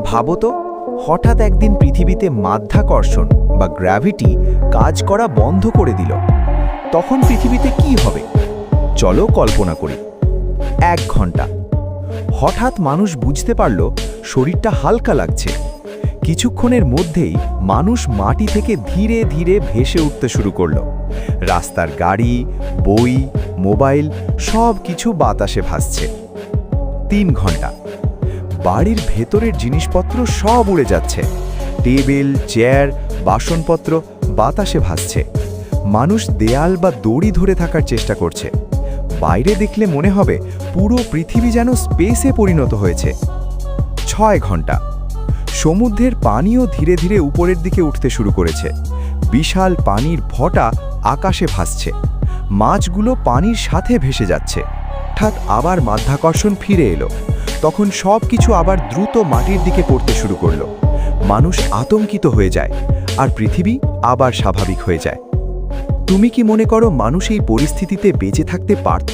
ভাবো তো, হঠাৎ একদিন পৃথিবীতে মাধ্যাকর্ষণ বা গ্র্যাভিটি কাজ করা বন্ধ করে দিল। তখন পৃথিবীতে কি হবে? চলো কল্পনা করি। 1 ঘন্টা। হঠাৎ মানুষ বুঝতে পারল শরীরটা হালকা লাগছে। কিছুক্ষণের মধ্যেই মানুষ মাটি থেকে ধীরে ধীরে ভেসে উঠতে শুরু করলো। রাস্তার গাড়ি, বই, মোবাইল সব কিছু বাতাসে ভাসছে। 3 ঘন্টা। বাড়ির ভেতরের জিনিসপত্র সব উড়ে যাচ্ছে। টেবিল, চেয়ার, বাসনপত্র বাতাসে ভাসছে। মানুষ দেয়াল বা দড়ি ধরে থাকার চেষ্টা করছে। বাইরে দেখলে মনে হবে পুরো পৃথিবী যেন স্পেসে পরিণত হয়েছে। 6 ঘন্টা। সমুদ্রের পানিও ধীরে ধীরে উপরের দিকে উঠতে শুরু করেছে। বিশাল পানির ফটা আকাশে ভাসছে। মাছগুলো পানির সাথে ভেসে যাচ্ছে। হঠাৎ আবার মাধ্যাকর্ষণ ফিরে এলো। তখন সব কিছু আবার দ্রুত মাটির দিকে পড়তে শুরু করলো। মানুষ আতঙ্কিত হয়ে যায়, আর পৃথিবী আবার স্বাভাবিক হয়ে যায়। তুমি কি মনে করো মানুষ এই পরিস্থিতিতে বেঁচে থাকতে পারত?